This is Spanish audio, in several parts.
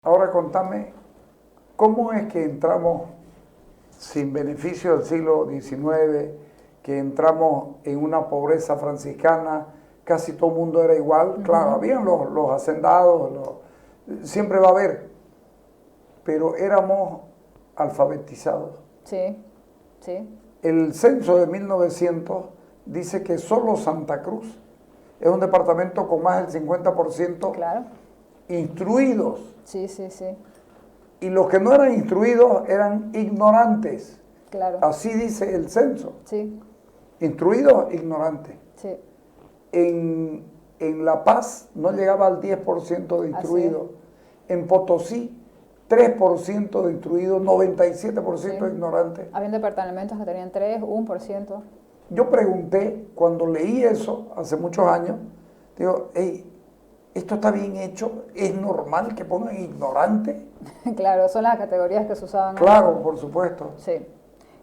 Ahora contame, ¿cómo es que entramos sin beneficio del siglo XIX, que entramos en una pobreza franciscana, casi todo el mundo era igual? Claro, habían los hacendados, siempre va a haber, pero éramos alfabetizados. Sí, sí. El censo de 1900 dice que solo Santa Cruz es un departamento con más del 50% Claro. instruidos. Sí, sí, sí. Y los que no eran instruidos eran ignorantes. Claro. Así dice el censo. Sí, Instruidos, ignorantes. sí. En La Paz no llegaba al 10% de Así instruidos. En Potosí, 3% de instruidos, 97% Sí. ignorantes. Habían departamentos que tenían 3, 1%. Yo pregunté, cuando leí eso hace muchos años, digo, hey, ¿esto está bien hecho? ¿Es normal que pongan ignorante? Claro, son las categorías que se usaban antes. Claro, por supuesto. Sí.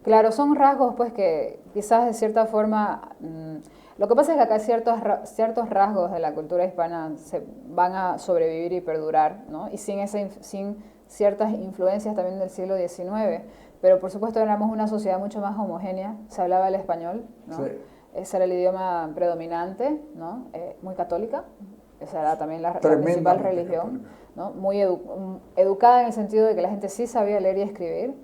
Claro, son rasgos pues que quizás de cierta forma... lo que pasa es que acá hay ciertos rasgos de la cultura hispana van a sobrevivir y perdurar, ¿no? Y sin ciertas influencias también del siglo XIX. Pero por supuesto éramos una sociedad mucho más homogénea, se hablaba el español, ¿no? Sí. Ese era el idioma predominante, ¿no? Muy católica, esa era también la principal religión, ¿no? Muy educada en el sentido de que la gente sí sabía leer y escribir.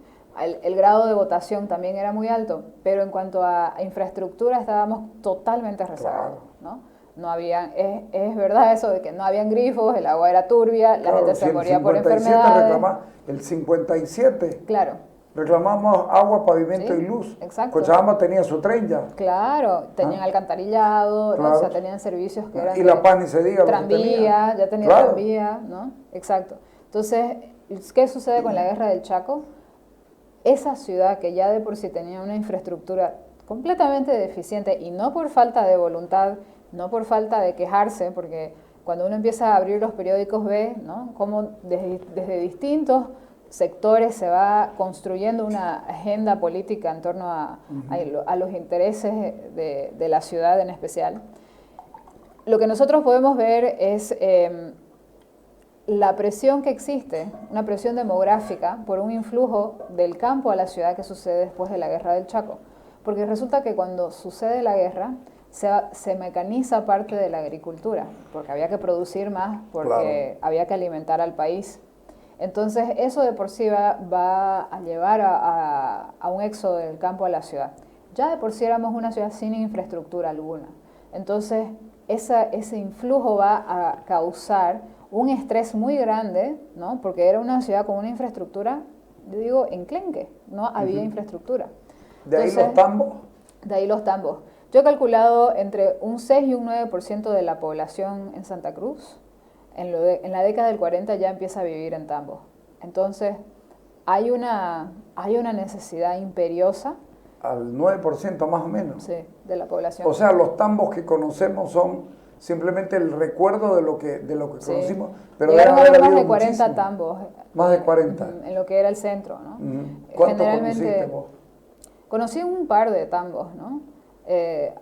El grado de votación también era muy alto, pero en cuanto a infraestructura estábamos totalmente rezagados, ¿no? No había, es verdad eso de que no habían grifos, el agua era turbia, la gente se moría por enfermedades. El 57 Claro. reclamamos agua, pavimento Sí, y luz. exacto. Cochabamba tenía su tren ya. Claro, tenían alcantarillado, Claro. ¿no? O sea, tenían servicios que eran Y La Paz ni se diga. tranvía, ya tenía Claro. tranvía, ¿no? Exacto. Entonces, ¿qué sucede con la guerra del Chaco? Esa ciudad que ya de por sí tenía una infraestructura completamente deficiente y no por falta de voluntad, no por falta de quejarse, porque cuando uno empieza a abrir los periódicos ve, ¿no?, cómo desde distintos sectores se va construyendo una agenda política en torno a los intereses de la ciudad en especial. Lo que nosotros podemos ver es la presión que existe, una presión demográfica por un influjo del campo a la ciudad que sucede después de la guerra del Chaco. Porque resulta que cuando sucede la guerra se mecaniza parte de la agricultura, porque había que producir más, porque había que alimentar al país. Entonces eso de por sí va a llevar a un éxodo del campo a la ciudad. Ya de por sí éramos una ciudad sin infraestructura alguna. Entonces ese influjo va a causar un estrés muy grande, ¿no? Porque era una ciudad con una infraestructura, yo digo, enclenque, no había infraestructura. ¿De ahí los tambos? De ahí los tambos. Yo he calculado entre un 6 y un 9% de la población en Santa Cruz, en la década del 40 ya empieza a vivir en tambos. Entonces, hay una necesidad imperiosa. Al 9% más o menos. Sí, de la población. O sea, los tambos que conocemos son simplemente el recuerdo de lo que Sí. conocimos, pero llegaron a haber más de 40 40 tambos. Más de 40. En lo que era el centro, ¿no? ¿Cuánto conociste vos? Conocí un par de tambos, ¿no?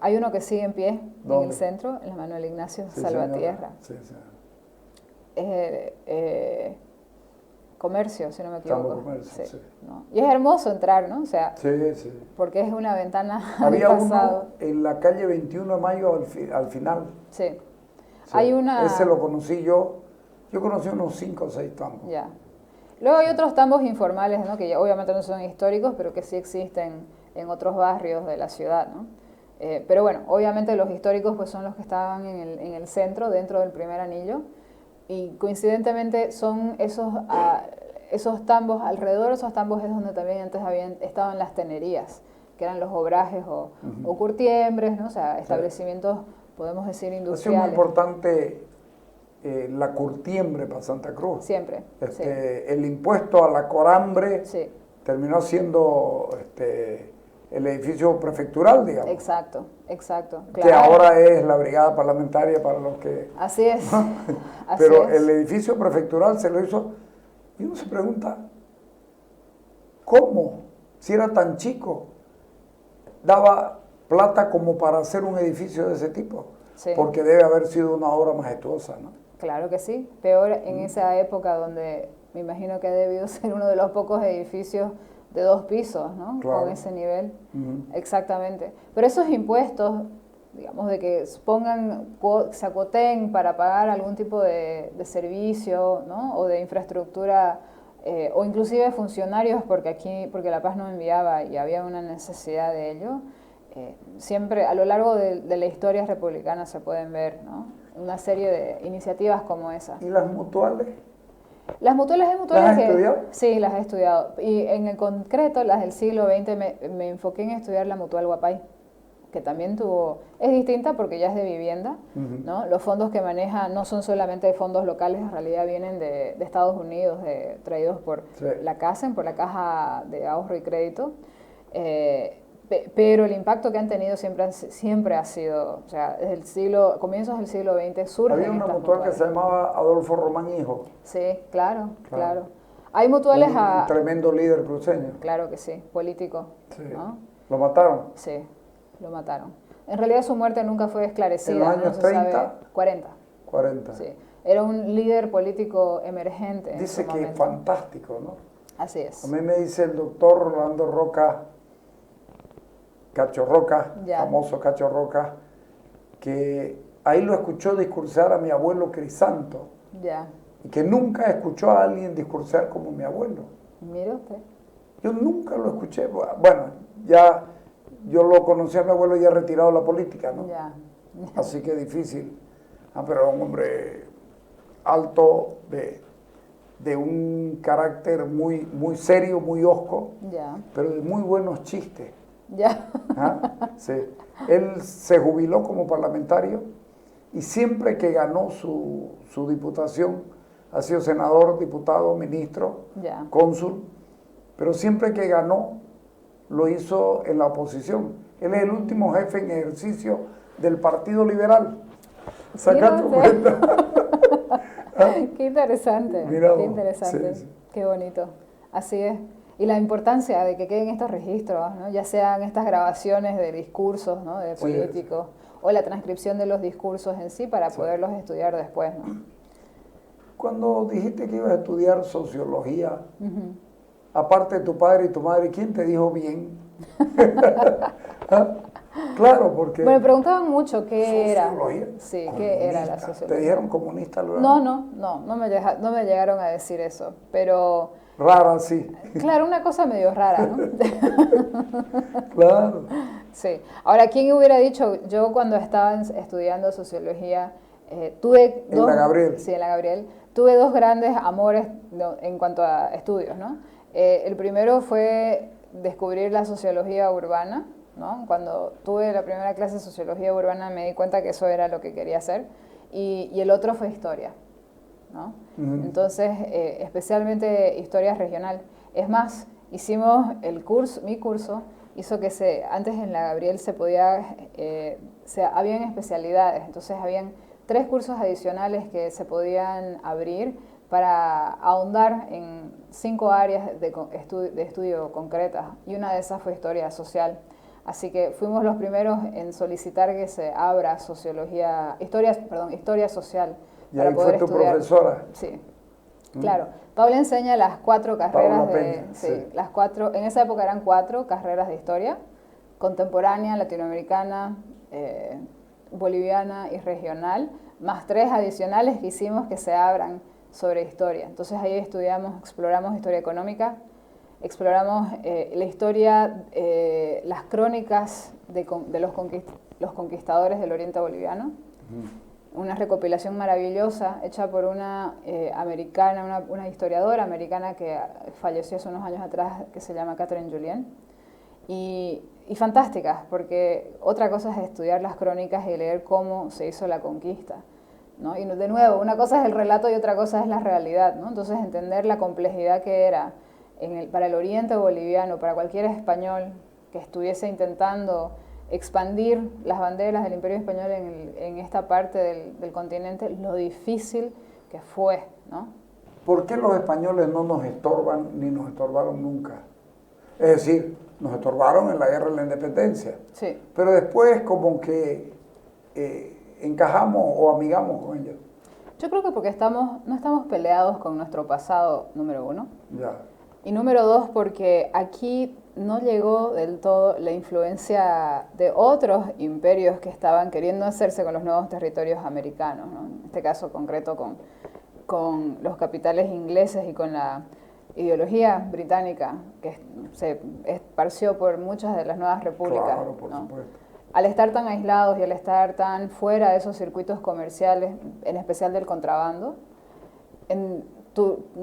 Hay uno que sigue en pie ¿Dónde? en el centro, en la Manuel Ignacio Sí, Salvatierra. sí, sí. Comercio, si no me equivoco. Tambo Comercio, sí. ¿no? Y es hermoso entrar, ¿no? O sea, Sí, sí. porque es una ventana Había al pasado. uno en la calle 21 de Mayo al final. Sí. Sí. Hay una... Ese lo conocí yo. Yo conocí unos 5 o 6 tambos. Ya. Luego hay otros tambos informales, ¿no? Que ya obviamente no son históricos, pero que sí existen en otros barrios de la ciudad, ¿no? Pero bueno, obviamente los históricos pues son los que estaban en el centro, dentro del primer anillo, y coincidentemente son esos tambos, alrededor de esos tambos es donde también antes estaban las tenerías, que eran los obrajes o curtiembres, ¿no? O sea, establecimientos, podemos decir, industriales. Es muy importante la curtiembre para Santa Cruz. Siempre. Sí. El impuesto a la corambre sí. terminó siendo el edificio prefectural, digamos. Exacto, exacto. Que Claro. ahora es la brigada parlamentaria para los que... Así es. Pero el edificio prefectural se lo hizo... Y uno se pregunta, ¿cómo? Si era tan chico, daba plata como para hacer un edificio de ese tipo. Sí. Porque debe haber sido una obra majestuosa, ¿no? Claro que sí. Peor en esa época donde me imagino que ha debido ser uno de los pocos edificios de 2 pisos, ¿no? Claro. Con ese nivel. Exactamente. Pero esos impuestos, digamos, de que se acoten para pagar algún tipo de servicio, ¿no? O de infraestructura, o inclusive funcionarios, porque La Paz no enviaba y había una necesidad de ello, siempre a lo largo de la historia republicana se pueden ver, ¿no? Una serie de iniciativas como esa. ¿Y las mutuales? Las mutuales hay mutuales ¿Las has estudiado? Sí, las he estudiado. Y en el concreto, las del siglo XX, me enfoqué en estudiar la Mutual Guapay, que también es distinta porque ya es de vivienda, ¿no? Los fondos que maneja no son solamente fondos locales, en realidad vienen de Estados Unidos, traídos por la CACEN, por la Caja de Ahorro y Crédito. Pero el impacto que han tenido siempre ha sido, o sea, desde comienzos del siglo XX surgen Había una estas mutual mutuales. que se llamaba Adolfo Román Hijo. Sí, claro. Hay mutuales un tremendo líder cruceño. Claro que sí, político. Sí. ¿No? ¿Lo mataron? Sí, lo mataron. En realidad su muerte nunca fue esclarecida. ¿En los años 30? 40. 40. Sí. Era un líder político emergente. Dice que es fantástico, ¿no? Así es. A mí me dice el doctor Rolando Roca, Cacho Roca, famoso Cacho Roca, que ahí lo escuchó discursar a mi abuelo Crisanto. Ya. Y que nunca escuchó a alguien discursar como mi abuelo. Mire usted. Yo nunca lo escuché. Bueno, ya yo lo conocí a mi abuelo ya retirado de la política, ¿no? Ya. Así que difícil. Pero un hombre alto, de un carácter muy, muy serio, muy hosco, pero de muy buenos chistes. Ya. Sí. Él se jubiló como parlamentario y siempre que ganó su diputación, ha sido senador, diputado, ministro, cónsul, pero siempre que ganó lo hizo en la oposición. Él es el último jefe en ejercicio del Partido Liberal. Saca tu cuenta. Qué interesante. Mira, qué interesante. Sí. Qué bonito. Así es. Y la importancia de que queden estos registros, ¿no? Ya sean estas grabaciones de discursos, ¿no? De políticos, o la transcripción de los discursos en sí para poderlos estudiar después, ¿no? Cuando dijiste que ibas a estudiar sociología, aparte de tu padre y tu madre, ¿quién te dijo bien? Claro, porque... Bueno, me preguntaban mucho qué era. Sí, qué era la sociología. ¿Te dijeron comunista luego? No me llegaron a decir eso, pero... Rara, sí. Claro, una cosa medio rara, ¿no? Claro. Sí. Ahora, ¿quién hubiera dicho? Yo cuando estaba estudiando sociología, tuve ¿En la Gabriel? Sí, en la Gabriel. Tuve 2 grandes amores en cuanto a estudios, ¿no? El primero fue descubrir la sociología urbana, ¿no? Cuando tuve la primera clase de sociología urbana me di cuenta que eso era lo que quería hacer. Y el otro fue historia, ¿no? Entonces, especialmente historia regional. Es más, hicimos mi curso hizo que antes en la Gabriel habían especialidades, entonces habían 3 cursos adicionales que se podían abrir para ahondar en 5 áreas de estudio concretas, y una de esas fue historia social. Así que fuimos los primeros en solicitar que se abra historia social. ¿Y ahí fue tu profesora? Sí, claro. Paula enseña las 4 carreras las 4, en esa época eran 4 carreras de historia: contemporánea, latinoamericana, boliviana y regional, más 3 adicionales que hicimos que se abran sobre historia. Entonces ahí exploramos historia económica, exploramos la historia, las crónicas de los conquistadores del oriente boliviano. Una recopilación maravillosa hecha por una americana, una historiadora americana que falleció hace unos años atrás, que se llama Catherine Julien, y fantásticas, porque otra cosa es estudiar las crónicas y leer cómo se hizo la conquista, ¿no? Y de nuevo, una cosa es el relato y otra cosa es la realidad, ¿no? Entonces entender la complejidad que era para el oriente boliviano, para cualquier español que estuviese intentando expandir las banderas del Imperio Español en esta parte del continente, lo difícil que fue, ¿no? ¿Por qué los españoles no nos estorban ni nos estorbaron nunca? Es decir, nos estorbaron en la guerra de la independencia, pero después como que encajamos o amigamos con ellos. Yo creo que porque no estamos peleados con nuestro pasado, número uno. Ya. Y número dos, porque aquí no llegó del todo la influencia de otros imperios que estaban queriendo hacerse con los nuevos territorios americanos, ¿no? En este caso concreto con los capitales ingleses y con la ideología británica que se esparció por muchas de las nuevas repúblicas. Claro, por ¿no? supuesto. Al estar tan aislados y al estar tan fuera de esos circuitos comerciales, en especial del contrabando,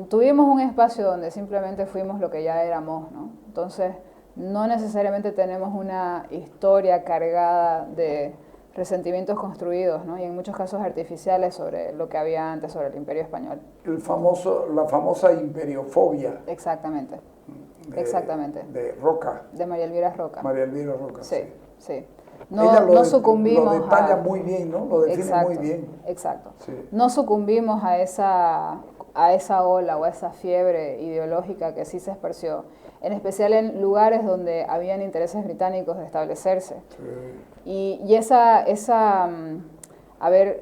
tuvimos un espacio donde simplemente fuimos lo que ya éramos, ¿no? Entonces, no necesariamente tenemos una historia cargada de resentimientos construidos, ¿no? Y en muchos casos artificiales sobre lo que había antes, sobre el Imperio Español. La famosa imperiofobia. Exactamente. De Roca. De María Elvira Roca. María Elvira Roca. Sí. No sucumbimos lo detalla muy bien, ¿no? Lo define muy bien. Exacto. Sí. No sucumbimos a esa ola o a esa fiebre ideológica que sí se esparció, en especial en lugares donde habían intereses británicos de establecerse. Sí. Y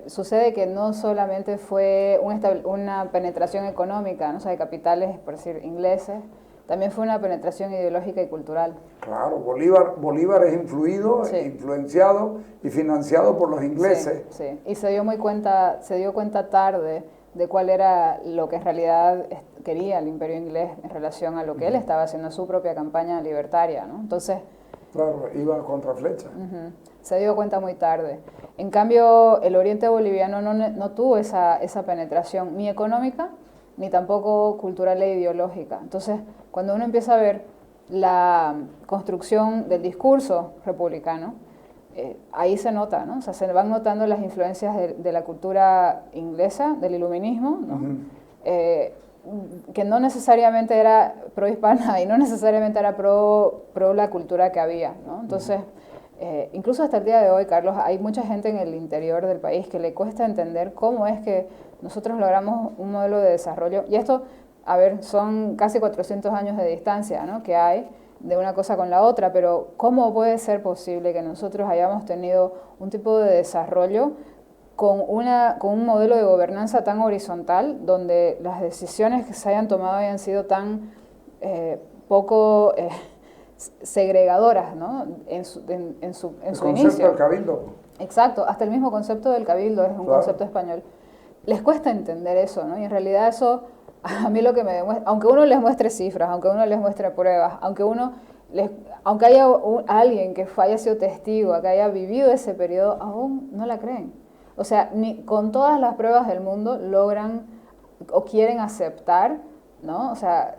sucede que no solamente fue una penetración económica, ¿no? O sea, de capitales, por decir, ingleses, también fue una penetración ideológica y cultural. Claro, Bolívar es influenciado y financiado por los ingleses. Sí. Y se dio cuenta tarde de cuál era lo que en realidad quería el Imperio inglés en relación a lo que él estaba haciendo, su propia campaña libertaria, ¿no? Entonces, claro, iba contra flecha. Se dio cuenta muy tarde. En cambio, el oriente boliviano no tuvo esa penetración ni económica, ni tampoco cultural e ideológica. Entonces, cuando uno empieza a ver la construcción del discurso republicano, ahí se nota, ¿no? O sea, se van notando las influencias de la cultura inglesa, del iluminismo, ¿no? Que no necesariamente era pro-hispana y no necesariamente era pro la cultura que había, ¿no? Entonces, incluso hasta el día de hoy, Carlos, hay mucha gente en el interior del país que le cuesta entender cómo es que nosotros logramos un modelo de desarrollo. Y esto, son casi 400 años de distancia, ¿no? Que hay de una cosa con la otra, pero ¿cómo puede ser posible que nosotros hayamos tenido un tipo de desarrollo con un modelo de gobernanza tan horizontal, donde las decisiones que se hayan tomado hayan sido tan poco segregadoras, ¿no? en su inicio? El concepto del cabildo. Exacto, hasta el mismo concepto del cabildo es un concepto español. Les cuesta entender eso, ¿no? Y en realidad eso, a mí lo que me demuestra, aunque uno les muestre cifras, aunque uno les muestre pruebas, aunque haya alguien que haya sido testigo, que haya vivido ese periodo, aún no la creen. O sea, ni con todas las pruebas del mundo logran o quieren aceptar, ¿no? O sea,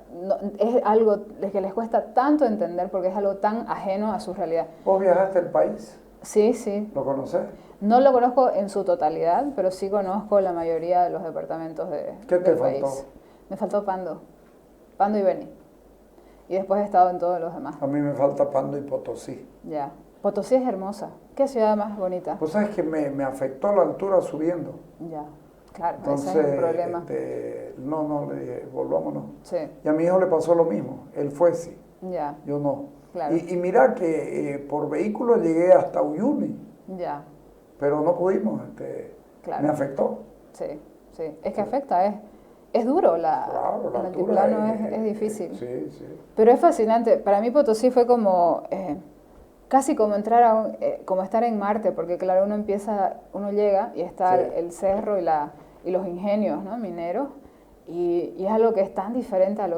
es algo que les cuesta tanto entender porque es algo tan ajeno a su realidad. ¿Vos viajaste al país? Sí. ¿Lo conoces? No lo conozco en su totalidad, pero sí conozco la mayoría de los departamentos del país. ¿Qué te faltó? Me faltó Pando y Beni. Y después he estado en todos los demás. A mí me falta Pando y Potosí. Ya. Potosí es hermosa. ¿Qué ciudad más bonita? Pues sabes que me afectó la altura subiendo. Ya, claro, entonces, ese es el problema. No, le dije, volvámonos. Sí. Y a mi hijo le pasó lo mismo. Él fue sí. Ya. Yo no. Claro. Y mira que por vehículo llegué hasta Uyuni. Ya. Pero no pudimos. Claro. Me afectó. Sí. Es que afecta, es duro, claro, el altiplano es difícil. Sí. Pero es fascinante. Para mí Potosí fue como, casi como como estar en Marte, porque claro, uno llega y está el cerro y los ingenios, ¿no? Mineros, y es algo que es tan diferente a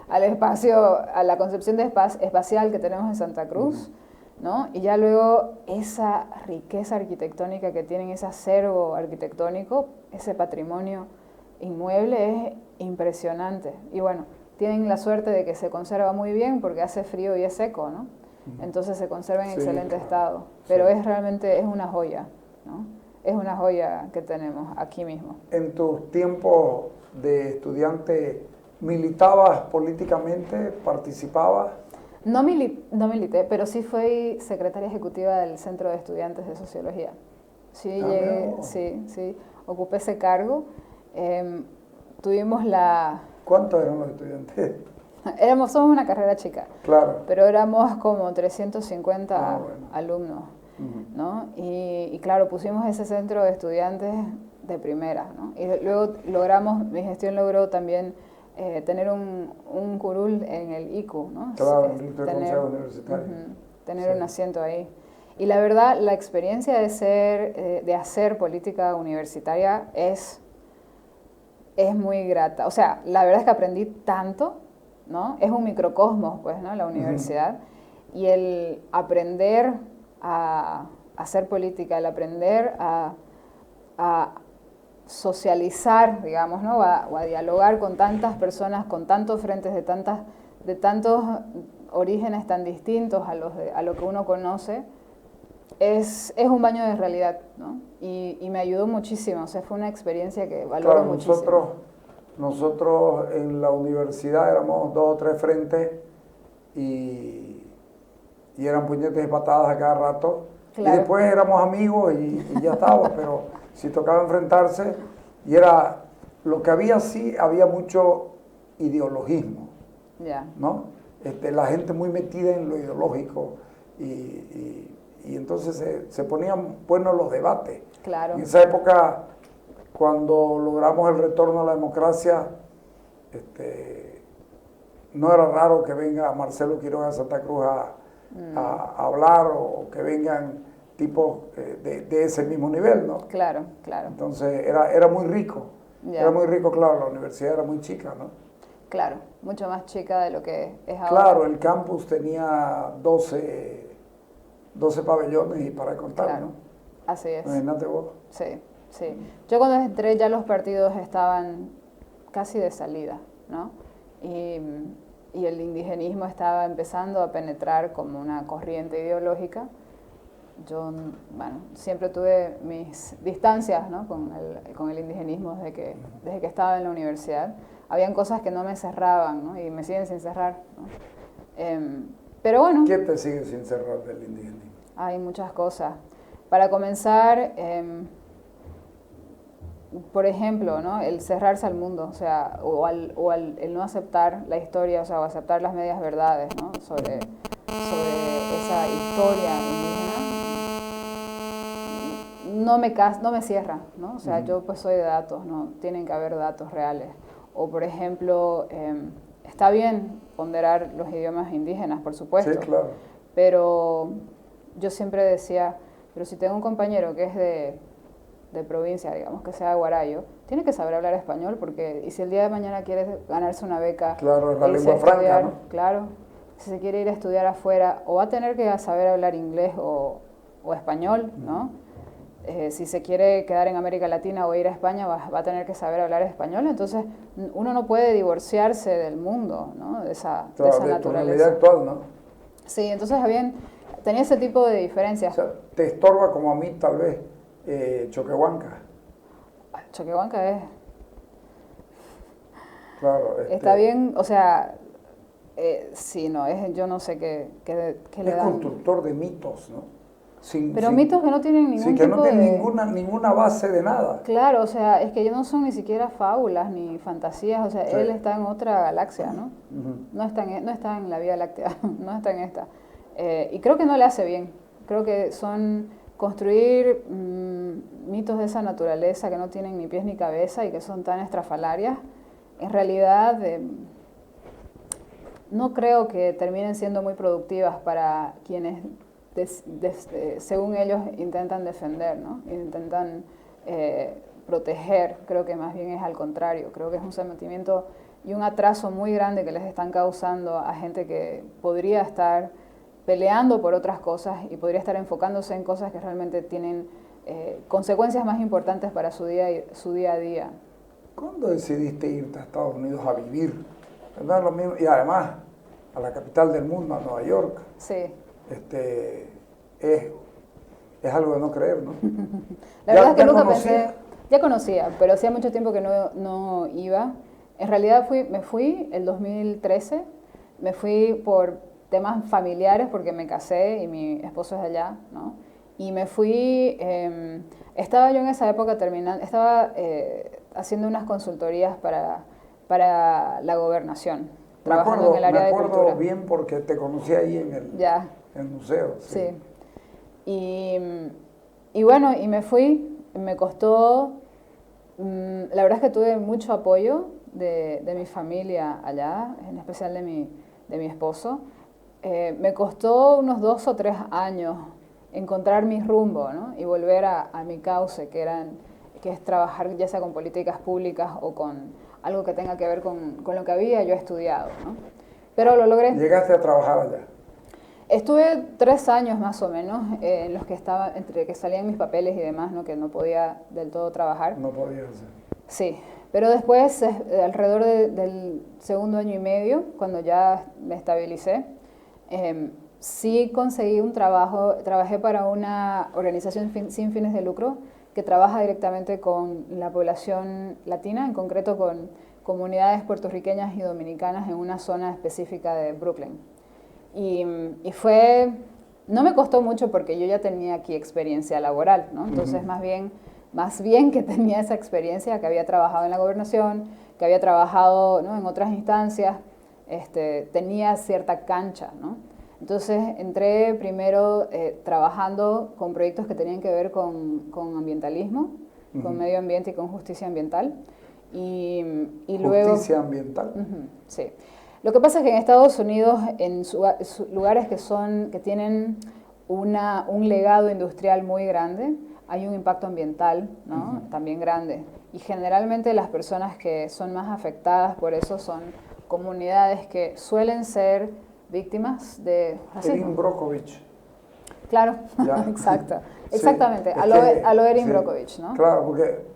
al espacio, a la concepción de espacial que tenemos en Santa Cruz, ¿no? Y ya luego esa riqueza arquitectónica que tienen, ese acervo arquitectónico, ese patrimonio inmueble es impresionante. Y bueno, tienen la suerte de que se conserva muy bien porque hace frío y es seco, ¿no? Entonces se conserva en excelente estado. Pero es una joya, ¿no? Es una joya que tenemos aquí mismo. En tus tiempos de estudiante, ¿militabas políticamente? ¿Participabas? No milité, pero sí fui secretaria ejecutiva del Centro de Estudiantes de Sociología. Sí, llegué, sí, ocupé ese cargo. Tuvimos ¿Cuántos eran los estudiantes? Somos una carrera chica, claro, pero éramos como 350 alumnos, ¿no? Y claro, pusimos ese centro de estudiantes de primera, ¿no? Y luego mi gestión logró también tener un curul en el ICU, ¿no? Claro, el Consejo Universitario. Tener un asiento ahí. Y la verdad, la experiencia de hacer política universitaria es muy grata. O sea, la verdad es que aprendí tanto, ¿no? Es un microcosmos, pues, ¿no? La universidad. Y el aprender a hacer política, el aprender a socializar, digamos, ¿no? O a dialogar con tantas personas, con tantos frentes de tantos orígenes tan distintos a lo que uno conoce, es un baño de realidad, ¿no? Y me ayudó muchísimo, o sea, fue una experiencia que valoro muchísimo. Nosotros en la universidad éramos 2 o 3 frentes y eran puñetes y patadas a cada rato. Claro. Y después éramos amigos y ya estaba, pero si tocaba enfrentarse, y era lo que había, sí, había mucho ideologismo, ¿no? La gente muy metida en lo ideológico y entonces se ponían buenos los debates. Claro. En esa época, cuando logramos el retorno a la democracia, no era raro que venga Marcelo Quiroga de Santa Cruz a hablar, o que vengan tipos de ese mismo nivel, ¿no? Claro, claro. Entonces era muy rico. Era muy rico, claro, la universidad era muy chica, ¿no? Claro, mucho más chica de lo que es ahora. Claro, el campus tenía 12 pabellones y para contar, claro. ¿no? Así es. Imagínate vos. Sí, sí. Yo cuando entré ya los partidos estaban casi de salida, ¿no? Y el indigenismo estaba empezando a penetrar como una corriente ideológica. Yo, bueno, siempre tuve mis distancias, ¿no? con el indigenismo desde que estaba en la universidad. Habían cosas que no me cerraban, ¿no? Y me siguen sin cerrar, ¿no? Pero bueno. ¿Qué te sigue sin cerrar del indigenismo? Hay muchas cosas. Para comenzar, por ejemplo, ¿no? El cerrarse al mundo, o sea, el no aceptar la historia, o sea, o aceptar las medias verdades, ¿no? sobre esa historia indígena. No me cierra, ¿no? O sea, yo pues soy de datos, ¿no? Tienen que haber datos reales. O, por ejemplo, está bien ponderar los idiomas indígenas, por supuesto. Sí, claro. Pero yo siempre decía, pero si tengo un compañero que es de provincia, digamos, que sea de Guarayo, tiene que saber hablar español, porque, y si el día de mañana quiere ganarse una beca... Claro, es la lengua franca, ¿no? Claro, si se quiere ir a estudiar afuera, o va a tener que saber hablar inglés o español, ¿no? Si se quiere quedar en América Latina o ir a España, va a tener que saber hablar español. Entonces, uno no puede divorciarse del mundo, ¿no? De esa naturaleza. Tu realidad actual, ¿no? Sí, entonces tenía ese tipo de diferencias. O sea, te estorba como a mí, tal vez, Choquehuanca. Choquehuanca es... Claro. Está bien, o sea... sí, no, yo no sé qué le dan. Es constructor de mitos, ¿no? Mitos que no tienen ningún sí, que tipo no tienen ninguna base de nada. Claro, o sea, es que no son ni siquiera fábulas ni fantasías, o sea, sí. Él está en otra galaxia, ¿no? No está en la Vía Láctea, no está en esta. Y creo que no le hace bien. Creo que construir mitos de esa naturaleza que no tienen ni pies ni cabeza y que son tan estrafalarias, en realidad no creo que terminen siendo muy productivas para quienes... según ellos intentan defender, ¿no? Intentan proteger. Creo que más bien es al contrario. Creo que es un sometimiento y un atraso muy grande que les están causando a gente que podría estar peleando por otras cosas y podría estar enfocándose en cosas que realmente tienen consecuencias más importantes para su día a día. ¿Cuándo decidiste irte a Estados Unidos a vivir? No es lo mismo, y además a la capital del mundo, a Nueva York. Sí. Es algo de no creer, ¿no? La verdad es que nunca pensé, ya conocía, pero hacía mucho tiempo que no iba. En realidad me fui el 2013, me fui por temas familiares porque me casé y mi esposo es de allá, ¿no? Y me fui, estaba yo en esa época estaba haciendo unas consultorías para la gobernación, trabajando en el área de cultura. Me acuerdo bien porque te conocí ahí en el museo. Sí. Y bueno, y me fui, me costó La verdad es que tuve mucho apoyo de mi familia allá, en especial de mi esposo. Me costó unos 2 o 3 años encontrar mi rumbo, ¿no? Y volver a mi cauce, que es trabajar ya sea con políticas públicas o con algo que tenga que ver con lo que había yo estudiado, ¿no? Pero lo logré. ¿Llegaste a trabajar allá? Estuve 3 años más o menos en los que estaba, entre que salían mis papeles y demás, ¿no? Que no podía del todo trabajar. No podía hacer. Sí, pero después, alrededor del segundo año y medio, cuando ya me estabilicé, sí conseguí un trabajo. Trabajé para una organización sin fines de lucro que trabaja directamente con la población latina, en concreto con comunidades puertorriqueñas y dominicanas en una zona específica de Brooklyn. Y no me costó mucho porque yo ya tenía aquí experiencia laboral, ¿no? Entonces, más bien que tenía esa experiencia, que había trabajado en la gobernación, que había trabajado, ¿no?, en otras instancias, tenía cierta cancha, ¿no? Entonces, entré primero trabajando con proyectos que tenían que ver con ambientalismo, con medio ambiente y con justicia ambiental. Y luego... Justicia ambiental. Sí. Lo que pasa es que en Estados Unidos, en lugares que tienen un legado industrial muy grande, hay un impacto ambiental, ¿no?, también grande. Y generalmente las personas que son más afectadas por eso son comunidades que suelen ser víctimas de racismo. Erin Brockovich. Claro, exacto. Exactamente, sí, a lo Erin Brockovich, ¿no? Claro, porque...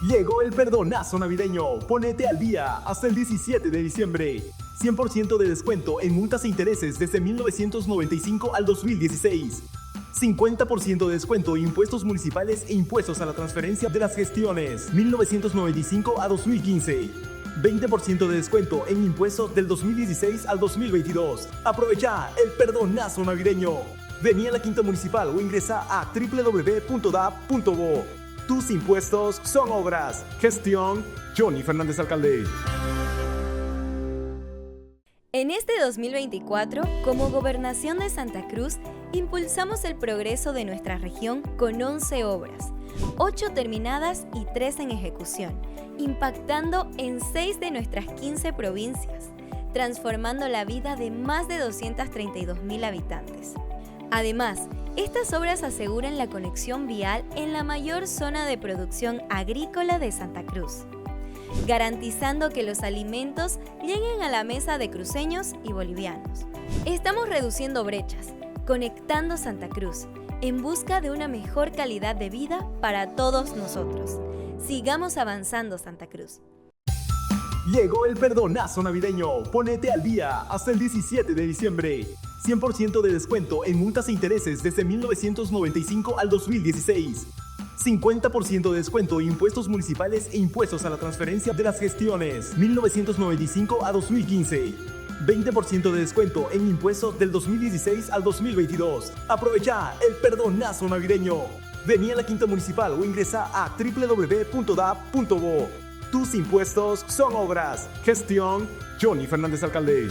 Llegó el perdonazo navideño. Ponete al día hasta el 17 de diciembre. 100% de descuento en multas e intereses desde 1995 al 2016. 50% de descuento en impuestos municipales e impuestos a la transferencia de las gestiones 1995 a 2015. 20% de descuento en impuestos del 2016 al 2022. Aprovecha el perdonazo navideño. Vení a la Quinta Municipal o ingresa a www.dap.bo. Tus impuestos son obras. Gestión Johnny Fernández, alcalde. En este 2024, como Gobernación de Santa Cruz, impulsamos el progreso de nuestra región con 11 obras, 8 terminadas y 3 en ejecución, impactando en 6 de nuestras 15 provincias, transformando la vida de más de 232,000 habitantes. Además, estas obras aseguran la conexión vial en la mayor zona de producción agrícola de Santa Cruz, garantizando que los alimentos lleguen a la mesa de cruceños y bolivianos. Estamos reduciendo brechas, conectando Santa Cruz, en busca de una mejor calidad de vida para todos nosotros. Sigamos avanzando, Santa Cruz. Llegó el perdonazo navideño. Ponete al día hasta el 17 de diciembre. 100% de descuento en multas e intereses desde 1995 al 2016. 50% de descuento en impuestos municipales e impuestos a la transferencia de las gestiones 1995 a 2015. 20% de descuento en impuestos del 2016 al 2022. Aprovecha el perdonazo navideño. Vení a la Quinta Municipal o ingresa a www.dap.bo. Tus impuestos son obras. Gestión Johnny Fernández, alcalde.